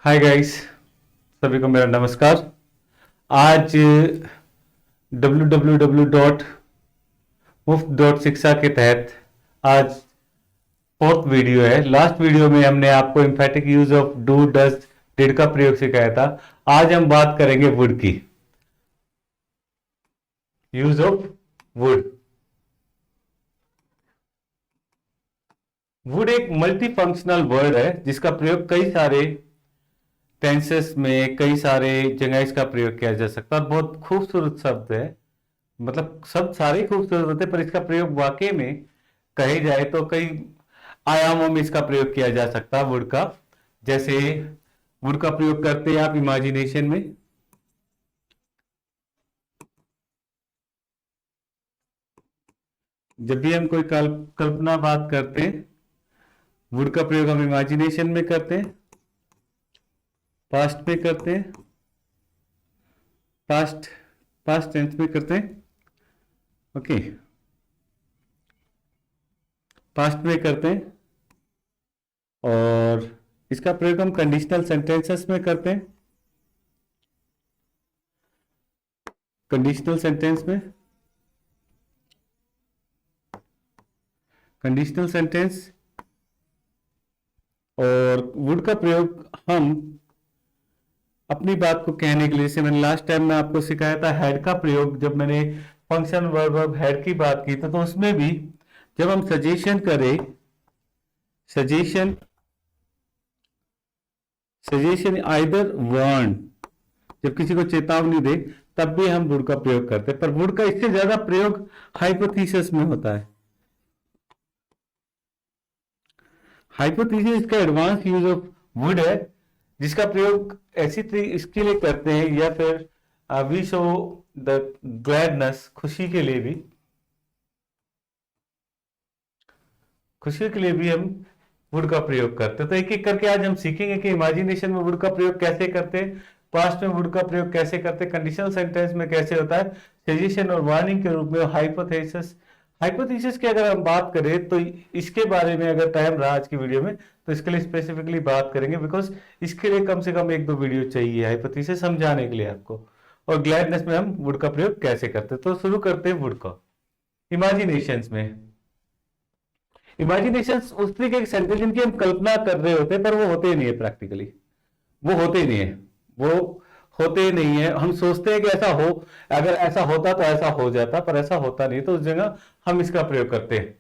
Hi guys, सभी को मेरा नमस्कार। आज www.मुफ्त.शिक्षा के तहत आज फोर्थ वीडियो है। लास्ट वीडियो में हमने आपको emphatic use of do does did का प्रयोग सिखाया था। आज हम बात करेंगे वुड की, यूज ऑफ वुड। वुड एक मल्टी फंक्शनल वर्ड है जिसका प्रयोग कई सारे टेंसेस में, कई सारे जगह इसका प्रयोग किया जा सकता है और बहुत खूबसूरत शब्द है। मतलब शब्द सारे ही खूबसूरत होते हैं, पर इसका प्रयोग वाकई में कहे जाए तो कई आयामों में इसका प्रयोग किया जा सकता है वुड का। जैसे वुड का प्रयोग करते हैं आप इमेजिनेशन में। जब भी हम कोई कल्पना बात करते हैं, वुड का प्रयोग हम इमेजिनेशन में करते हैं, पास्ट में करते हैं, पास्ट पास्ट टेंस में करते हैं। ओके, पास्ट में करते हैं और इसका प्रयोग हम कंडीशनल सेंटेंसेस में करते हैं। कंडीशनल सेंटेंस में, कंडीशनल सेंटेंस। और वुड का प्रयोग हम अपनी बात को कहने के लिए, जैसे मैंने लास्ट टाइम में आपको सिखाया था हैड का प्रयोग, जब मैंने फंक्शन वर्ब हैड की बात की तो उसमें भी जब हम सजेशन करें, सजेशन सजेशन आइदर वार्न, जब किसी को चेतावनी दे तब भी हम वुड का प्रयोग करते हैं। पर वुड का इससे ज्यादा प्रयोग हाइपोथेसिस में होता है। हाइपोथेसिस का एडवांस यूज ऑफ वुड है, जिसका प्रयोग ऐसी इसके लिए करते हैं, या फिर वी शो द ग्लैडनेस, खुशी के लिए भी, खुशी के लिए भी हम वुड का प्रयोग करते हैं। तो एक एक करके आज हम सीखेंगे कि इमेजिनेशन में वुड का प्रयोग कैसे करते हैं, पास्ट में वुड का प्रयोग कैसे करते हैं, कंडीशनल सेंटेंस में कैसे होता है, सजेशन और वार्निंग के रूप में, हाइपोथेसिस। हाइपोथेसिस की अगर हम बात करें तो इसके बारे में अगर टाइम रहा आज की वीडियो में तो इसके लिए स्पेसिफिकली बात करेंगे, बिकॉज इसके लिए कम से कम एक दो वीडियो चाहिए हाइपोथेसिस समझाने के लिए आपको। और ग्लैडनेस में हम वुड का प्रयोग कैसे करते हैं, तो शुरू करते हैं वुड का इमेजिनेशंस में। इमेजिनेशन उस तरीके के सेंटेंस जिनकी हम कल्पना कर रहे होते हैं पर वो होते ही नहीं है प्रैक्टिकली, वो होते ही नहीं है, वो होते ही नहीं है। हम सोचते हैं कि ऐसा हो, अगर ऐसा होता तो ऐसा हो जाता, पर ऐसा होता नहीं, तो उस जगह हम इसका प्रयोग करते हैं।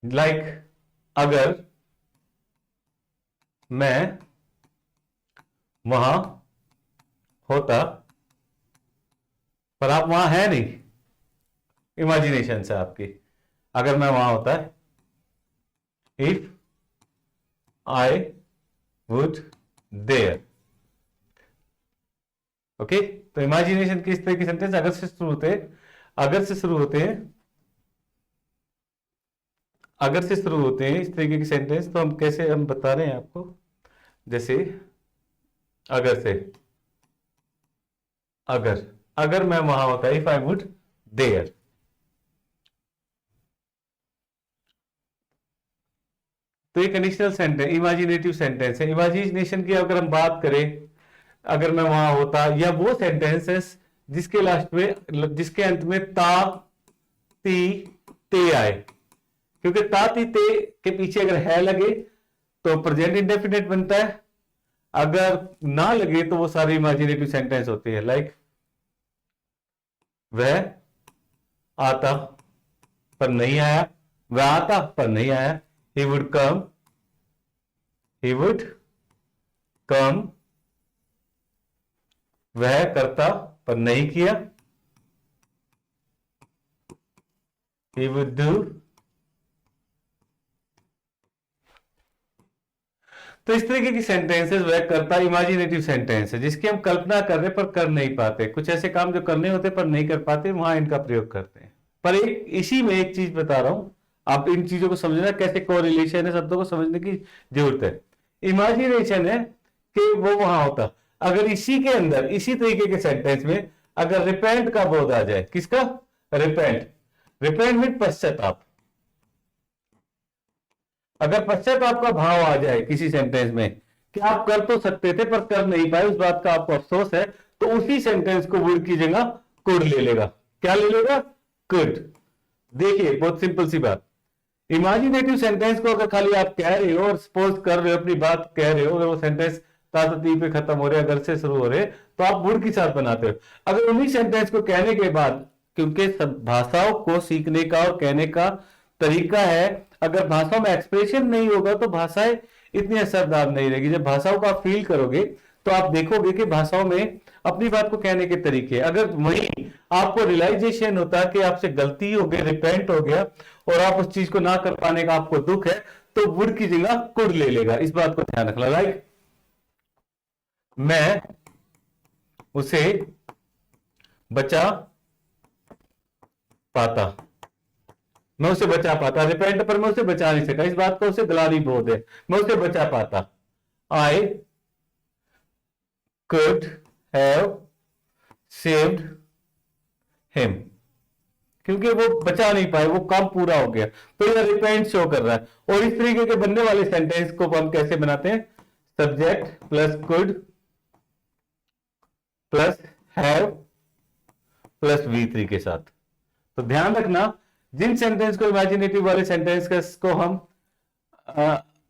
लाइक अगर मैं वहां होता, पर आप वहां है नहीं, इमेजिनेशन से आपकी। अगर मैं वहां होता, if I would there. Okay, तो इमेजिनेशन किस तरह के सेंटेंस अगर से शुरू होते हैं, अगर से शुरू होते हैं, अगर से शुरू होते हैं इस तरीके के सेंटेंस, तो हम कैसे हम बता रहे हैं आपको। जैसे अगर से, अगर अगर मैं वहां होता, इफ आई वुड देयर। तो ये कंडीशनल सेंटेंस, इमेजिनेटिव सेंटेंस है। इमेजिनेशन की अगर हम बात करें, अगर मैं वहां होता, या वो सेंटेंसेस जिसके लास्ट में, जिसके अंत में ता ती ते आए, क्योंकि ता ती ते के पीछे अगर है लगे तो प्रेजेंट इंडेफिनिट बनता है, अगर ना लगे तो वो सारी इमेजिनेटिव सेंटेंस होती है। लाइक वह आता पर नहीं आया, वह आता पर नहीं आया, he would come, he would come, वह करता पर नहीं किया, he would do। तो इस तरीके की सेंटेंसेस वह करता इमेजिनेटिव सेंटेंस है, जिसकी हम कल्पना कर रहे पर कर नहीं पाते। कुछ ऐसे काम जो करने होते पर नहीं कर पाते, वहां इनका प्रयोग करते हैं। पर एक इसी में एक चीज बता रहा हूं, आप इन चीजों को समझना, कैसे कोरिलेशन है, शब्दों को समझने की जरूरत है। इमेजिनेशन है कि वो वहां होता, अगर इसी के अंदर इसी तरीके के सेंटेंस में अगर रिपेंट का बोध आ जाए, किसका, रिपेंट, रिपेंट मीन पश्चाताप। अगर पश्चाताप का भाव आ जाए किसी सेंटेंस में कि आप कर तो सकते थे पर कर नहीं पाए, उस बात का आपको अफसोस है, तो उसी सेंटेंस को वुड की जगह कुड ले लेगा। क्या ले लेगा? कुड। देखिए बहुत सिंपल सी बात। इमेजिनेटिव सेंटेंस को अगर खाली आप कह रहे हो और सपोज कर रहे हो, अपनी बात कह रहे हो, अगर वो सेंटेंस ता से ती पे खत्म हो रहे, अगर से शुरू हो रहे, तो आप वुड के साथ बनाते हो। अगर उन्हीं सेंटेंस को कहने के बाद, क्योंकि सब भाषाओं को सीखने का और कहने का तरीका है, अगर भाषाओं में एक्सप्रेशन नहीं होगा तो भाषाएं इतनी असरदार नहीं रहेगी। जब भाषाओं को आप फील करोगे तो आप देखोगे कि भाषाओं में अपनी बात को कहने के तरीके, अगर वही आपको रियलाइजेशन होता है कि आपसे गलती हो गई, रिपेंट हो गया, और आप उस चीज को ना कर पाने का आपको दुख है, तो वुड की जगह कुड ले लेगा। इस बात को ध्यान रखना। राइट, मैं उसे बचा पाता, मैं उसे बचा पाता, रिपेंट पर मैं उसे बचा नहीं सका, इस बात को उसे ग्लानि बोध है, मैं उसे बचा पाता। I could have saved him, क्योंकि वो बचा नहीं पाए, वो काम पूरा हो गया, तो ये रिपेंट शो कर रहा है। और इस तरीके के बनने वाले सेंटेंस को हम कैसे बनाते हैं? Subject plus could plus have plus V3 के साथ। तो ध्यान रखना, जिन सेंटेंस को इमेजिनेटिव वाले सेंटेंस को हम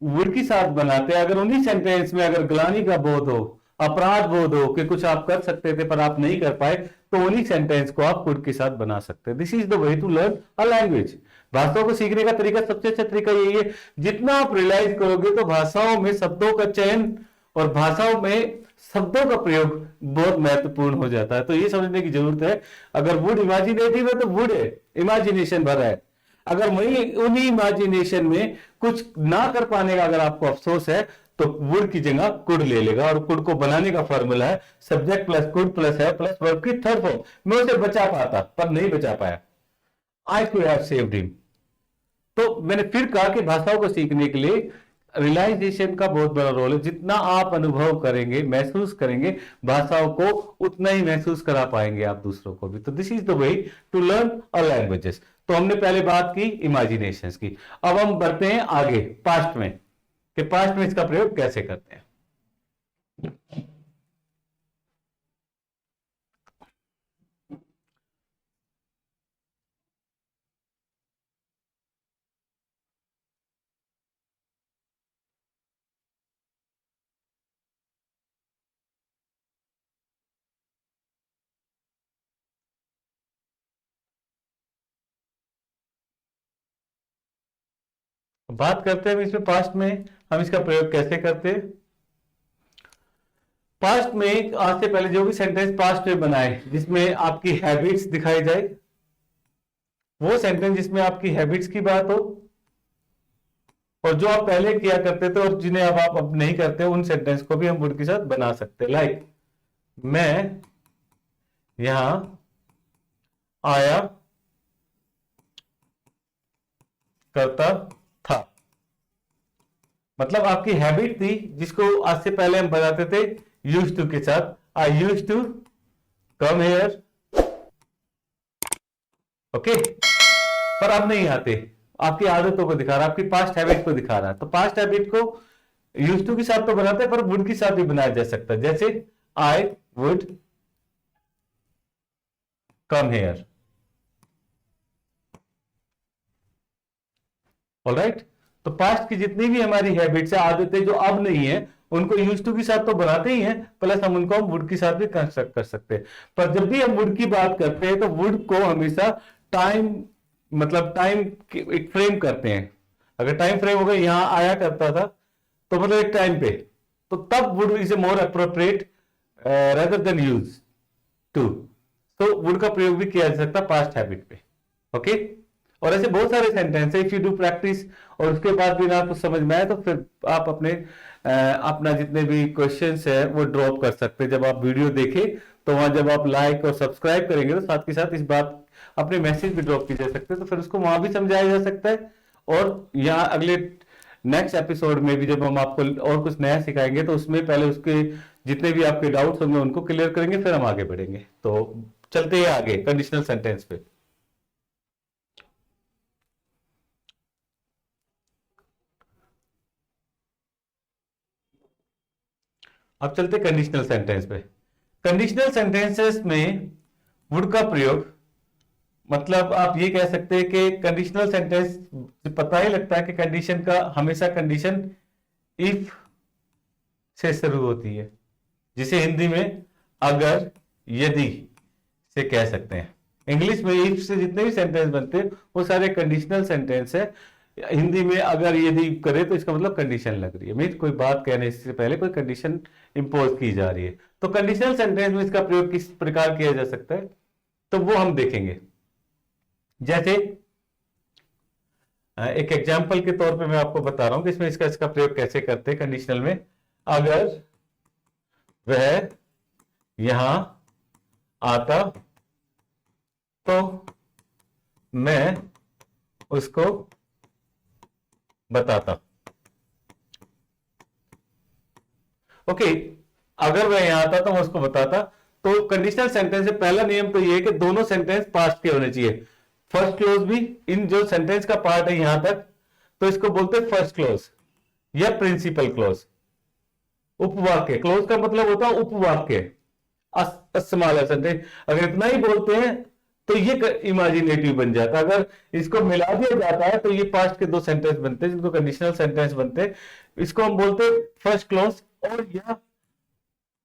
वुड के साथ बनाते हैं, अगर उन्हीं सेंटेंस में अगर ग्लानि का बोध हो, अपराध बोध हो कि कुछ आप कर सकते थे पर आप नहीं कर पाए, तो उन्हीं सेंटेंस को आप कुड के साथ बना सकते हैं। This is the way to learn a language. भाषाओं को सीखने का तरीका, सबसे अच्छा तरीका यही है, जितना आप रियलाइज करोगे तो भाषाओं में शब्दों का चयन और भाषाओं में शब्दों का प्रयोग बहुत महत्वपूर्ण हो जाता है। तो ये समझने की जरूरत है, अगर वुड इमेजिनेटिव है तो वुड है, इमेजिनेशन भरा है। अगर वही उन्हीं इमेजिनेशन में कुछ ना कर पाने का अगर आपको अफसोस है, तो वुड की जगह कुड ले लेगा। और कुड को बनाने का फॉर्मूला है सब्जेक्ट प्लस कुड प्लस है प्लस वर्ब की थर्ड फॉर्म। मैं उसे बचा पाता पर नहीं बचा पाया, I could have saved him. तो मैंने फिर कहा कि भाषाओं को सीखने के लिए रियलाइजेशन का बहुत बड़ा रोल है। जितना आप अनुभव करेंगे, महसूस करेंगे भाषाओं को, उतना ही महसूस करा पाएंगे आप दूसरों को भी। तो this is the way to learn a languages. तो हमने पहले बात की इमेजिनेशन की, अब हम बढ़ते हैं आगे पास्ट में, कि पास्ट में इसका प्रयोग कैसे करते हैं। बात करते हैं इसमें पास्ट में हम इसका प्रयोग कैसे करते हैं। पास्ट में आज से पहले जो भी सेंटेंस पास्ट में बनाए जिसमें आपकी हैबिट्स दिखाई जाए, वो सेंटेंस जिसमें आपकी हैबिट्स की बात हो, और जो आप पहले किया करते थे और जिन्हें अब आप अब नहीं करते, उन सेंटेंस को भी हम वुड के साथ बना सकते हैं। लाइक मैं यहां आया करता था, मतलब आपकी हैबिट थी जिसको आज से पहले हम बताते थे यूज टू के साथ। I use to come here, okay, पर अब नहीं आते। आपकी आदतों को दिखा रहा है, आपकी पास्ट हैबिट को दिखा रहा है। तो पास्ट हैबिट को यूज टू के साथ तो बनाते हैं, पर वुड के साथ भी बनाया जा सकता है। जैसे I would come here, alright. तो पास्ट की जितनी भी हमारी हैबिट्स है, आदतें जो अब नहीं है, उनको यूज टू के साथ तो बनाते ही हैं, प्लस हम उनको हम वुड के साथ भी कंस्ट्रक्ट कर सकते हैं। पर जब भी हम वुड की बात करते हैं तो वुड को हमेशा टाइम, मतलब टाइम एक फ्रेम करते हैं। अगर टाइम फ्रेम होगा यहां आया करता था, तो मतलब एक टाइम पे, तो तब would is a more appropriate rather than use to. तो वुड का प्रयोग भी किया जा सकता है पास्ट हैबिट पे, ओके। और ऐसे बहुत सारे सेंटेंस है, इफ यू डू प्रैक्टिस और उसके बाद भी ना कुछ समझ में आए, तो फिर आप अपने अपना जितने भी क्वेश्चंस है वो ड्रॉप कर सकते हैं। जब आप वीडियो देखें तो वहां जब आप लाइक और सब्सक्राइब करेंगे तो साथ के साथ इस बात अपने मैसेज भी ड्रॉप किए जा सकते हैं, तो फिर उसको वहां भी समझाया जा सकता है। और यहाँ अगले नेक्स्ट एपिसोड में भी जब हम आपको और कुछ नया सिखाएंगे, तो उसमें पहले उसके जितने भी आपके डाउट्स होंगे उनको क्लियर करेंगे, फिर हम आगे बढ़ेंगे। तो चलते हैं आगे कंडीशनल सेंटेंस पे। अब चलते कंडीशनल सेंटेंस पे। कंडीशनल सेंटेंसेस में वुड का प्रयोग, मतलब आप ये कह सकते हैं कि कंडीशनल सेंटेंस से पता ही लगता है कि कंडीशन का हमेशा कंडीशन इफ से शुरू होती है, जिसे हिंदी में अगर यदि से कह सकते हैं। इंग्लिश में इफ से जितने भी सेंटेंस बनते हैं वो सारे कंडीशनल सेंटेंस है। हिंदी में अगर यदि करे तो इसका मतलब कंडीशन लग रही है, मीन कोई बात कहने से पहले कोई कंडीशन इंपोज की जा रही है। तो कंडीशनल सेंटेंस में इसका प्रयोग किस प्रकार किया जा सकता है तो वो हम देखेंगे। जैसे एक एग्जाम्पल के तौर पे मैं आपको बता रहा हूं कि इसमें इसका प्रयोग कैसे करते हैं कंडीशनल में। अगर वह यहां आता तो मैं उसको बताता। ओके, अगर वह यहां आता तो मैं उसको बताता। तो कंडीशनल सेंटेंस से पहला नियम तो यह है कि दोनों सेंटेंस पास्ट के होने चाहिए। फर्स्ट क्लोज भी, इन जो सेंटेंस का पार्ट है यहां तक, तो इसको बोलते हैं फर्स्ट क्लोज या प्रिंसिपल क्लोज। उपवाक्य, क्लोज का मतलब होता है उपवाक्य, स्मॉलर सेंटेंस। अगर इतना ही बोलते हैं तो ये इमेजिनेटिव बन जाता है। अगर इसको मिला दिया जाता है तो ये पास्ट के दो सेंटेंस बनते हैं जिनको कंडीशनल सेंटेंस बनते हैं। इसको हम बोलते हैं फर्स्ट क्लोज और या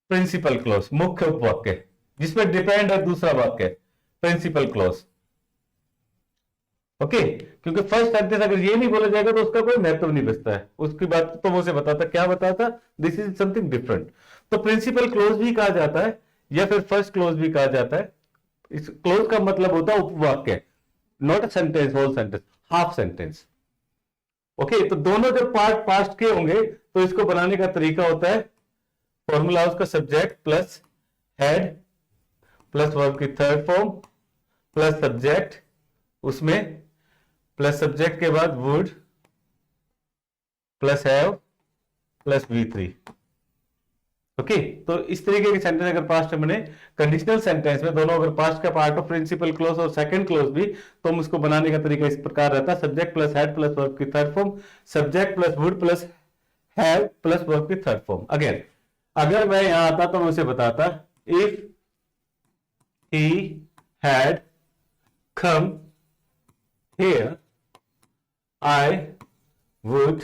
प्रिंसिपल क्लोज, मुख्य उपवाक्य जिसमें डिपेंड है दूसरा वाक्य, प्रिंसिपल क्लोज। ओके, क्योंकि फर्स्ट सेंटेंस अगर ये नहीं बोला जाएगा तो उसका कोई महत्व नहीं बचता है। उसकी बात तो वो से बताता, क्या बताता, दिस इज समथिंग डिफरेंट। तो प्रिंसिपल क्लोज भी कहा जाता है या फिर फर्स्ट क्लोज भी कहा जाता है। इस क्लोज का मतलब होता है उपवाक्य, not a sentence, whole sentence, half sentence. Okay, तो दोनों जब पार्ट पास्ट के होंगे तो इसको बनाने का तरीका होता है फॉर्मूला उसका subject plus had plus verb की थर्ड फॉर्म प्लस सब्जेक्ट, उसमें प्लस सब्जेक्ट के बाद would plus have plus V3। Okay, तो इस तरीके के सेंटेंस अगर पास्ट में बने कंडीशनल सेंटेंस में, दोनों अगर पास्ट का पार्ट ऑफ प्रिंसिपल क्लोज और सेकंड क्लोज भी, तो हम उसको बनाने का तरीका इस प्रकार रहता है subject plus had plus verb की third form, subject plus would plus have plus verb की थर्ड फॉर्म। अगेन, अगर मैं यहां आता तो मैं उसे बताता if he had come here I would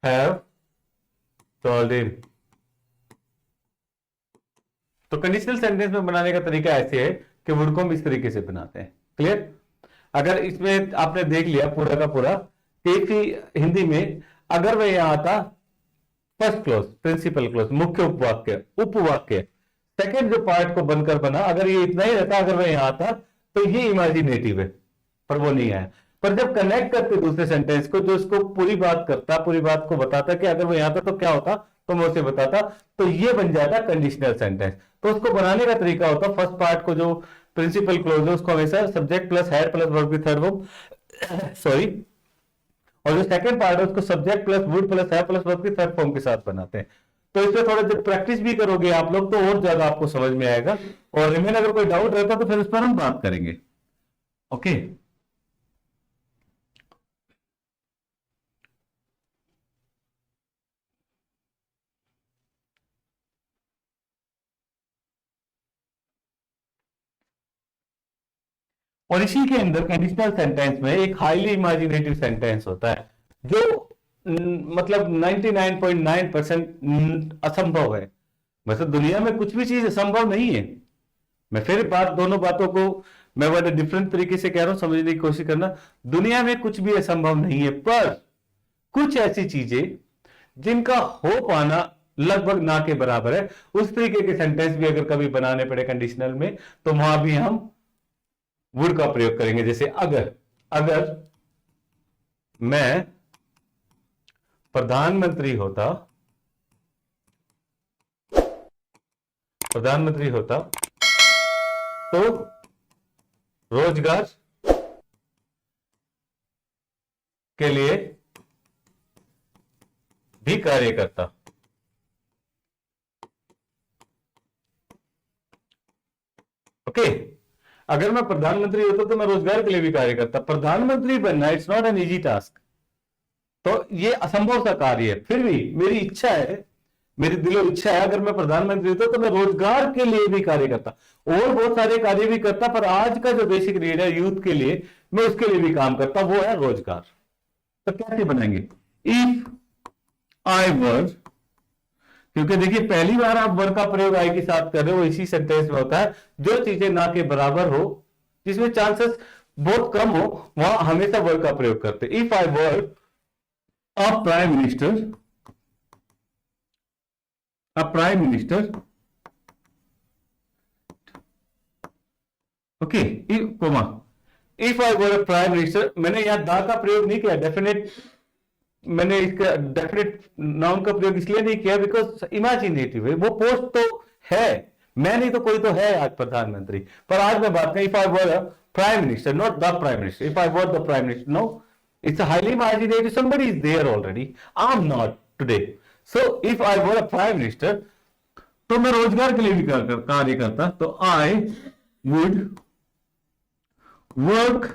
have told him. तो कंडीशनल सेंटेंस में बनाने का तरीका ऐसे है कि वुड को हम इस तरीके से बनाते हैं। क्लियर? अगर इसमें आपने देख लिया पूरा का पूरा, एक ही हिंदी में अगर वह यहां आता, फर्स्ट क्लोज प्रिंसिपल क्लोज, मुख्य उपवाक्य, उपवाक्य, सेकंड जो पार्ट को बनकर बना, अगर ये इतना ही रहता, अगर वह यहां आता तो ये इमेजिनेटिव है, पर वो नहीं आया। पर जब कनेक्ट करते दूसरे सेंटेंस को, जो इसको पूरी बात करता, पूरी बात को बताता कि अगर वो यहां था तो क्या होता, तो मैं उसे बताता, तो ये बन जाता कंडीशनल सेंटेंस। तो उसको बनाने का तरीका होता, फर्स्ट पार्ट को जो प्रिंसिपल क्लोज है उसको हमेशा subject plus had plus verb की थर्ड फॉर्म, सॉरी, और जो सेकंड पार्ट है उसको subject plus would plus have plus verb की थर्ड फॉर्म के साथ बनाते हैं। तो इसमें थोड़ा जब प्रैक्टिस भी करोगे आप लोग तो और ज्यादा आपको समझ में आएगा। और रिमेन अगर कोई डाउट रहता तो फिर उस पर हम बात करेंगे। ओके, और इसी के अंदर कंडीशनल सेंटेंस में एक हाईली इमेजिनेटिव सेंटेंस होता है जो मतलब 99.9% असंभव है। वैसे दुनिया में कुछ भी चीज असंभव नहीं है। मैं फिर दोनों बातों को मैं बड़े डिफरेंट तरीके से कह रहा हूं, समझने की कोशिश करना। दुनिया में कुछ भी असंभव नहीं है, पर कुछ ऐसी चीजें जिनका हो पाना लगभग ना के बराबर है, उस तरीके के सेंटेंस भी अगर कभी बनाने पड़े कंडीशनल में तो वहां भी हम वुड का प्रयोग करेंगे। जैसे अगर मैं प्रधानमंत्री होता तो रोजगार के लिए भी कार्य करता। ओके, अगर मैं प्रधानमंत्री होता तो मैं रोजगार के लिए भी कार्य करता। प्रधानमंत्री बनना it's not an easy task, तो ये असंभव सा कार्य है। फिर भी मेरी इच्छा है, मेरी दिलो इच्छा है अगर मैं प्रधानमंत्री होता तो मैं रोजगार के लिए भी कार्य करता और बहुत सारे कार्य भी करता, पर आज का जो बेसिक नीड है यूथ के लिए, मैं उसके लिए भी काम करता, वो है रोजगार। तो कैसे बनाएंगे? इफ आई वर, क्योंकि देखिए पहली बार आप वर का प्रयोग आई के साथ कर रहे हो, इसी सेंटेंस में होता है जो चीजें ना के बराबर हो, जिसमें चांसेस बहुत कम हो, वहां हमेशा वर का प्रयोग करते। If I were a prime minister, a prime minister, okay, comma, if I were a prime minister, मैंने यहां दा का प्रयोग नहीं किया, डेफिनेट, मैंने इसका डेफिनेट नाउन का प्रयोग इसलिए नहीं किया बिकॉज इमेजिनेटिव है, वो पोस्ट तो है, मैं नहीं तो कोई तो है आज प्रधानमंत्री, पर आज मैं बात करूं if I were a prime minister, not the prime minister, if I were the prime minister, no, it's highly imaginative, somebody is there already, I am not today, so if I were a prime minister, तो मैं रोजगार के लिए भी कार्य करता, तो I would work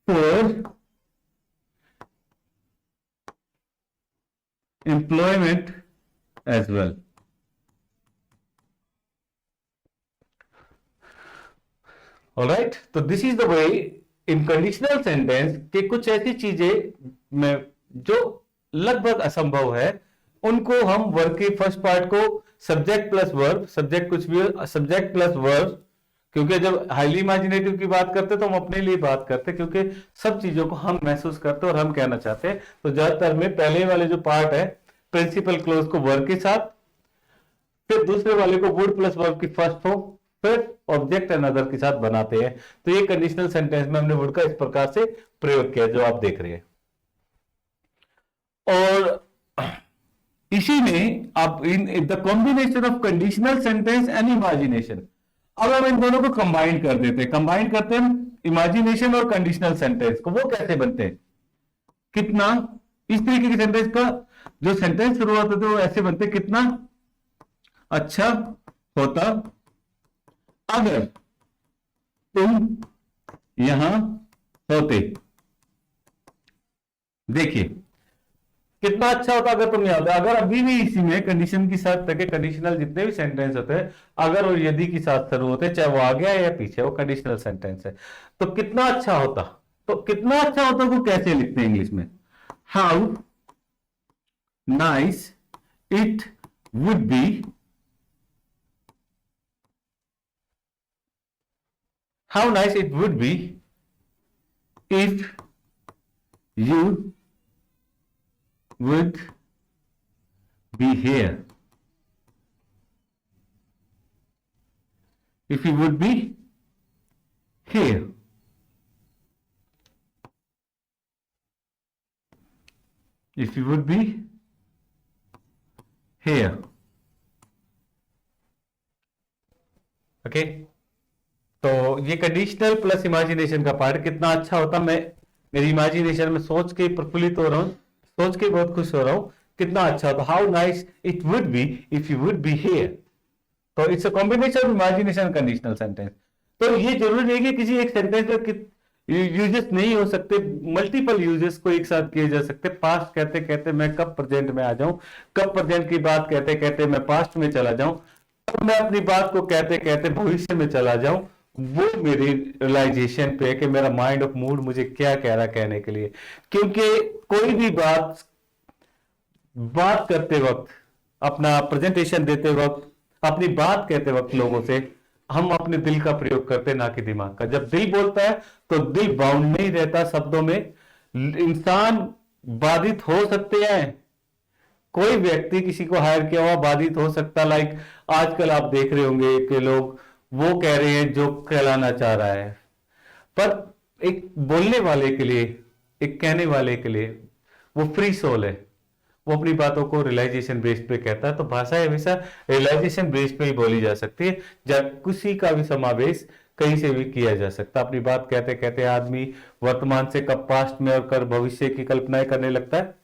for employment as well. All right, तो this is the way in conditional sentence के कुछ ऐसी चीजें में जो लगभग असंभव है, उनको हम वर्ब के फर्स्ट पार्ट को सब्जेक्ट प्लस वर्ब, सब्जेक्ट कुछ भी सब्जेक्ट प्लस वर्ब, क्योंकि जब हाईली इमेजिनेटिव की बात करते तो हम अपने लिए बात करते, क्योंकि सब चीजों को हम महसूस करते और हम कहना चाहते हैं, तो ज्यादातर में पहले वाले जो पार्ट है प्रिंसिपल क्लोज को वर्ब के साथ, फिर दूसरे वाले को वुड प्लस वर्ब की फर्स्ट फॉर्म, फिर ऑब्जेक्ट एंड अदर के साथ बनाते हैं। तो ये कंडीशनल सेंटेंस में हमने वुड का इस प्रकार से प्रयोग किया जो आप देख रहे हैं। और इसी में आप in the combination of conditional sentence and imagination, अब हम इन दोनों को कंबाइन कर देते हैं, कंबाइन करते हैं इमेजिनेशन और कंडीशनल सेंटेंस को। वो कैसे बनते हैं? कितना, इस तरीके के सेंटेंस का जो सेंटेंस शुरुआत होते हैं वो ऐसे बनते, कितना अच्छा होता अगर तुम यहां होते। देखिए कितना अच्छा होता अगर तुम यहां होते, अगर अभी भी इसी में कंडीशन के साथ तक कंडीशनल जितने भी सेंटेंस होते हैं अगर और यदि के साथ शुरू होते, चाहे वो आगे है या पीछे, वो कंडीशनल सेंटेंस है। तो कितना अच्छा होता, तो कितना अच्छा होता को कैसे लिखते हैं इंग्लिश में? How nice it would B, how nice it would be if you would be here, if you would be here, if you would be here, okay, तो ये कंडीशनल प्लस इमेजिनेशन का पार्ट, कितना अच्छा होता, मैं मेरी imagination में सोच के प्रफुल्लित हो रहा हूं, सोच के बहुत खुश हो रहा हूं, कितना अच्छा होता, how nice it would be if you would be here. तो it's a combination of imagination conditional sentence. तो ये जरूरी नहीं कि किसी एक सेंटेंस में यूजेस नहीं हो सकते, मल्टीपल यूजेस को एक साथ किए जा सकते। पास्ट कहते कहते मैं कब प्रेजेंट में आ जाऊं, कब प्रेजेंट की बात कहते कहते मैं पास्ट में चला जाऊं, कब मैं अपनी बात को कहते कहते भविष्य में चला जाऊं, वो मेरी रियलाइजेशन पे है कि मेरा माइंड ऑफ मूड मुझे क्या कह रहा कहने के लिए। क्योंकि कोई भी बात करते वक्त, अपना प्रेजेंटेशन देते वक्त, अपनी बात कहते वक्त लोगों से हम अपने दिल का प्रयोग करते, ना कि दिमाग का। जब दिल बोलता है तो दिल बाउंड नहीं रहता शब्दों में, इंसान बाधित हो सकते हैं, कोई व्यक्ति किसी को हायर किया हुआ बाधित हो सकता। लाइक आजकल आप देख रहे होंगे कि लोग वो कह रहे हैं जो कहलाना चाह रहा है, पर एक बोलने वाले के लिए, एक कहने वाले के लिए वो फ्री सोल है, वो अपनी बातों को रियलाइजेशन बेस्ड पे कहता है। तो भाषा हमेशा रियलाइजेशन बेस्ड पे ही बोली जा सकती है, जब किसी का भी समावेश कहीं से भी किया जा सकता है। अपनी बात कहते कहते आदमी वर्तमान से कब पास्ट में और कब भविष्य की कल्पनाएं करने लगता है,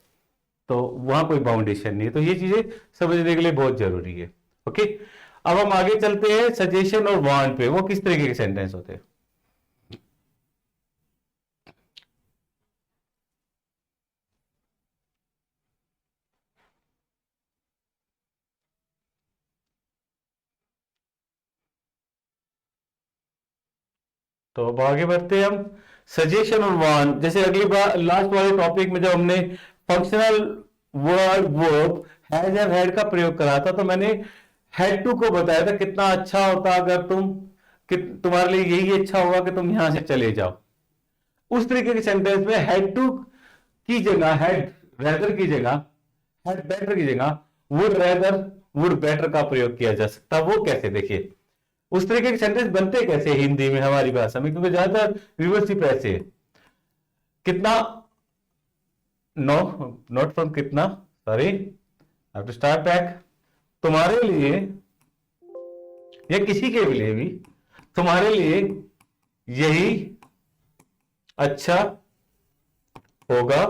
तो वहां कोई बाउंडेशन नहीं है। तो ये चीजें समझने के लिए बहुत जरूरी है। ओके, अब हम आगे चलते हैं सजेशन और वांट पे। वो किस तरीके के सेंटेंस होते हैं? तो अब आगे बढ़ते हैं हम सजेशन और वांट। जैसे अगली बार लास्ट वाले टॉपिक में जब हमने functional word verb has and had का प्रयोग करा था, तो मैंने हैड टू को बताया था कितना अच्छा होता अगर तुम्हारे लिए यही अच्छा होगा कि तुम यहां से चले जाओ। उस तरीके के सेंटेंस में हैड टू की जगह हैड रेदर की जगह, हैड बेटर की जगह वुड रेदर वुड बेटर का प्रयोग किया जा सकता। वो कैसे, देखिए उस तरीके के सेंटेंस बनते कैसे हिंदी में, हमारी भाषा में, क्योंकि ज्यादातर रिवर्सिव ऐसे है। कितना, नो नॉट फ्रॉम कितना, सॉरी टू स्टार्ट बैक। तुम्हारे लिए या किसी के लिए भी, तुम्हारे लिए यही अच्छा होगा,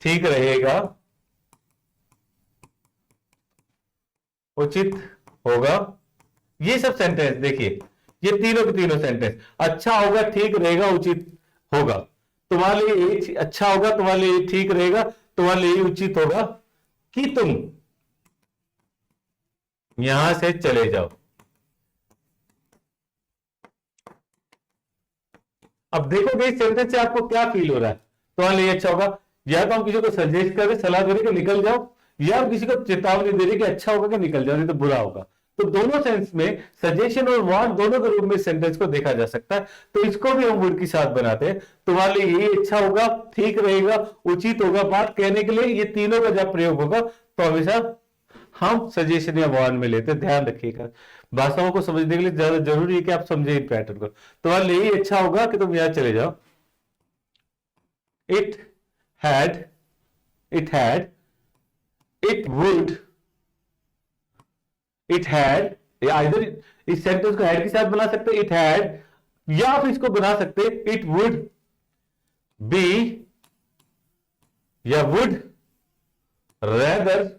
ठीक रहेगा, उचित होगा। ये सब सेंटेंस देखिए, ये तीनों के तीनों सेंटेंस, अच्छा होगा, ठीक रहेगा, उचित होगा। तुम्हारे लिए ये अच्छा होगा, तुम्हारे लिए ये ठीक रहेगा, तुम्हारे लिए ये उचित होगा कि तुम यहां से चले जाओ। अब देखोगे इस सेंटेंस से आपको क्या फील हो रहा है। तुम्हारे लिए अच्छा होगा, या तो हम किसी को सजेस्ट कर रहे, सलाह दे रहे कि निकल जाओ, या हम किसी को चेतावनी दे रहे कि अच्छा होगा कि निकल जाओ, नहीं तो बुरा होगा। तो दोनों सेंस में सजेशन और वांट दोनों के रूप में सेंटेंस को देखा जा सकता है। तो इसको भी हम वुड के साथ बनाते हैं। तुम्हारे लिए ये अच्छा होगा, ठीक रहेगा, उचित होगा, बात कहने के लिए ये तीनों का जब प्रयोग होगा तो हमेशा हम सजेशन या वांट में लेते हैं। ध्यान रखिएगा, भाषाओं को समझने के लिए ज्यादा जरूरी है कि आप समझे इन पैटर्न को। तुम्हारे लिए ये अच्छा होगा कि तुम यहां चले जाओ। It had, it had, it would, it had, either इस सेंटेंस को हैड के साथ बना सकते इट हैड, या आप इसको बना सकते इट वुड बी या would rather,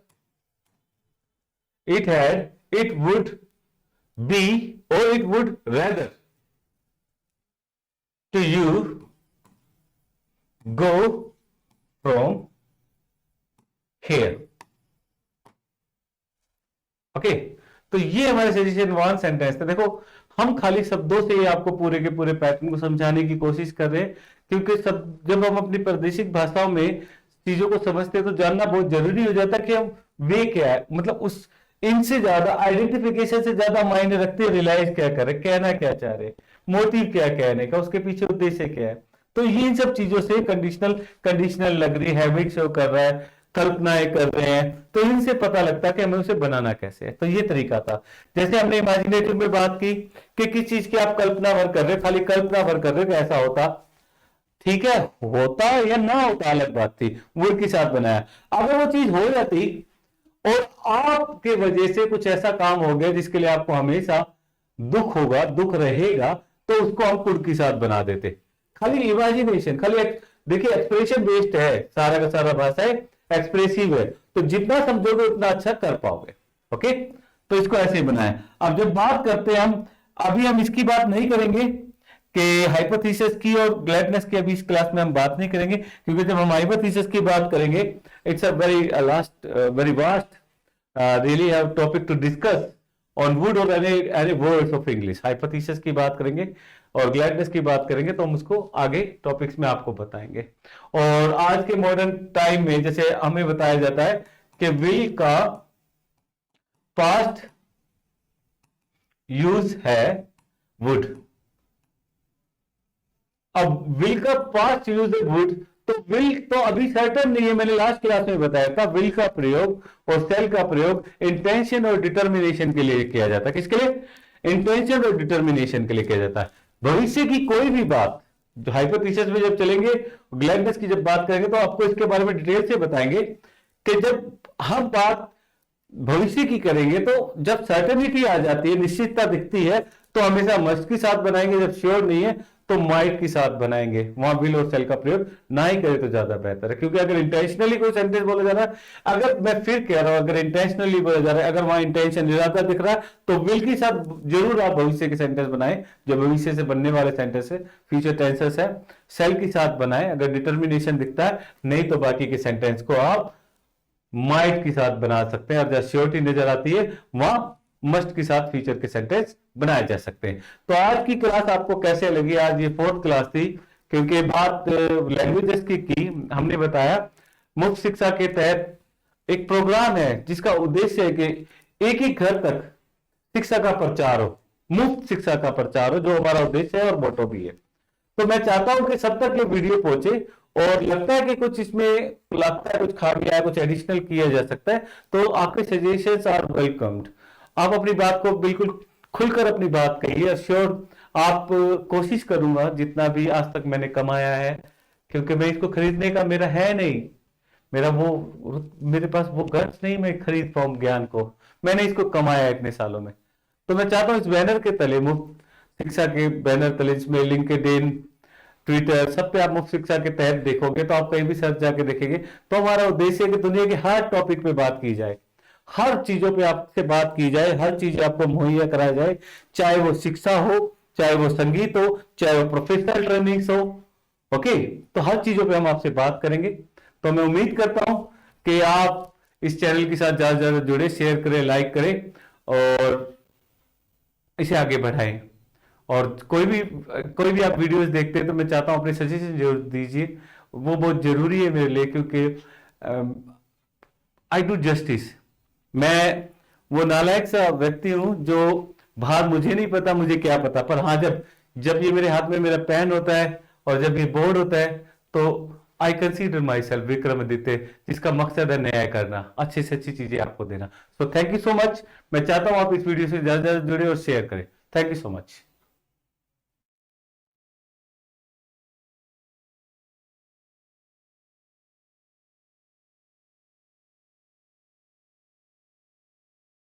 it had, it would be और it would rather to you go from here. Okay, तो ये हमारे सजेशन वन सेंटेंस था। देखो हम खाली शब्दों से ही आपको पूरे के पूरे पैटर्न को समझाने की कोशिश कर रहे हैं, क्योंकि सब जब हम अपनी प्रादेशिक भाषाओं में चीजों को समझते हैं तो जानना बहुत जरूरी हो जाता है कि हम वे क्या है, मतलब उस इनसे ज्यादा आइडेंटिफिकेशन से ज्यादा मायने रखते हैं रियलाइज क्या कर रहे, कहना क्या चाह रहे, मोटिव क्या कहने का, उसके पीछे उद्देश्य क्या है। तो ये इन सब चीजों से कंडीशनल लग रही, हैबिट शो कर रहा है, कल्पनाएं कर रहे हैं, तो इनसे पता लगता है कि हमें उसे बनाना कैसे है। तो ये तरीका था। जैसे हमने इमेजिनेटिव में बात की कि किस चीज की आप कल्पना भर कर रहे, खाली कल्पना भर कर रहे कि ऐसा होता, ठीक है, होता या ना होता अलग बात थी, वुड के साथ बनाया। अगर वो चीज हो जाती और आपके वजह से कुछ ऐसा काम हो गया जिसके लिए आपको हमेशा दुख होगा, दुख रहेगा, तो उसको हम कुड के साथ बना देते। खाली इमेजिनेशन, खाली देखिए एक्सप्रेशन बेस्ड है, सारा का सारा भाषा है एक्सप्रेसिव है, तो जितना समझोगे उतना अच्छा कर पाओगे। ओके, तो इसको ऐसे ही बनाए। अब जब बात करते हैं हम, अभी हम इसकी बात नहीं करेंगे कि हाइपोथेसिस की और ग्लैडनेस की, अभी इस क्लास में हम बात नहीं करेंगे, क्योंकि जब हम हाइपोथेसिस की बात करेंगे it's a very vast really have topic to discuss on would और any words of English. Hypothesis की बात करेंगे और ग्लैडनेस की बात करेंगे तो हम उसको आगे टॉपिक्स में आपको बताएंगे। और आज के मॉडर्न टाइम में जैसे हमें बताया जाता है कि विल का पास्ट यूज है वुड। अब विल का पास्ट यूज है वुड, तो विल तो अभी सर्टन नहीं है, मैंने लास्ट क्लास में बताया था। विल का प्रयोग और सेल का प्रयोग इंटेंशन और डिटर्मिनेशन के लिए किया जाता है। किसके लिए? इंटेंशन और डिटर्मिनेशन के लिए किया जाता है। भविष्य की कोई भी बात, जो हाइपोथेसिस में जब चलेंगे, ग्लैडनेस की जब बात करेंगे तो आपको इसके बारे में डिटेल से बताएंगे कि जब हम बात भविष्य की करेंगे तो जब सर्टेनिटी आ जाती है, निश्चितता दिखती है, तो हमेशा मस्ट के साथ बनाएंगे, जब श्योर नहीं है तो माइट के साथ बनाएंगे। वहां विल और सेल का प्रयोग ना ही करें तो ज्यादा बेहतर है, क्योंकि अगर इंटेंशनली कोई सेंटेंस बोला जा रहा है, अगर मैं फिर कह रहा हूं अगर इंटेंशनली बोला जा रहा है, अगर वहां इंटेंशन इरादा दिख रहा है, तो विल के साथ जरूर आप भविष्य के सेंटेंस बनाएं, जो भविष्य से बनने वाले सेंटेंस है, फ्यूचर टेंसेस है। सेल के साथ बनाएं अगर डिटर्मिनेशन दिखता है, नहीं तो बाकी के सेंटेंस को आप माइट के साथ बना सकते हैं। और जब श्योरिटी नजर आती है वहां मस्ट के साथ फ्यूचर के सेंटेंस बनाए जा सकते हैं। तो आज की क्लास आपको कैसे लगी? आज ये 4th क्लास थी, क्योंकि बात लैंग्वेजेस की हमने बताया मुफ्त शिक्षा के तहत एक प्रोग्राम है जिसका उद्देश्य है कि एक ही घर तक शिक्षा का प्रचार हो, मुफ्त शिक्षा का प्रचार हो, जो हमारा उद्देश्य है और मोटो भी है। तो मैं चाहता हूं कि सब तक ये वीडियो पहुंचे, और लगता है कि कुछ इसमें लगता है कुछ खामियां है, कुछ एडिशनल किया जा सकता है, तो आपके सजेशंस आर वेलकम्ड। आप अपनी बात को बिल्कुल खुलकर अपनी बात कहिए। श्योर आप कोशिश करूंगा जितना भी आज तक मैंने कमाया है, क्योंकि मैं इसको खरीदने का मेरा है नहीं, मेरे पास वो गर्ज नहीं मैं खरीद पाऊं ज्ञान को, मैंने इसको कमाया इतने सालों में। तो मैं चाहता हूं इस बैनर के तले, मुफ्त शिक्षा के बैनर तले, जिसमें लिंक्डइन, ट्विटर, सब पे आप मुफ्त शिक्षा के तहत देखोगे, तो आप कहीं भी सर्च जाके देखेंगे, तो हमारा उद्देश्य है कि दुनिया के हर टॉपिक पे बात की जाए, हर चीजों पे आपसे बात की जाए, हर चीज आपको मुहैया कराया जाए, चाहे वो शिक्षा हो, चाहे वो संगीत हो, चाहे वो प्रोफेशनल ट्रेनिंग्स हो। ओके, तो हर चीजों पे हम आपसे बात करेंगे। तो मैं उम्मीद करता हूं कि आप इस चैनल के साथ ज्यादा से ज्यादा जुड़े, शेयर करें, लाइक करें और इसे आगे बढ़ाएं। और कोई भी आप वीडियोस देखते हैं तो मैं चाहता हूं अपने सजेशन जरूर दीजिए, वो बहुत जरूरी है मेरे लिए, क्योंकि आई डू जस्टिस। मैं वो नालायक सा व्यक्ति हूं जो बाहर मुझे नहीं पता मुझे क्या पता, पर हाँ जब ये मेरे हाथ में मेरा पेन होता है और जब ये बोर्ड होता है, तो I consider my self Vikramaditya, जिसका मकसद है न्याय करना, अच्छी से अच्छी चीजें आपको देना। So thank you so much. मैं चाहता हूं आप इस वीडियो से ज्यादा से ज्यादा जुड़े और शेयर करें। Thank you so much.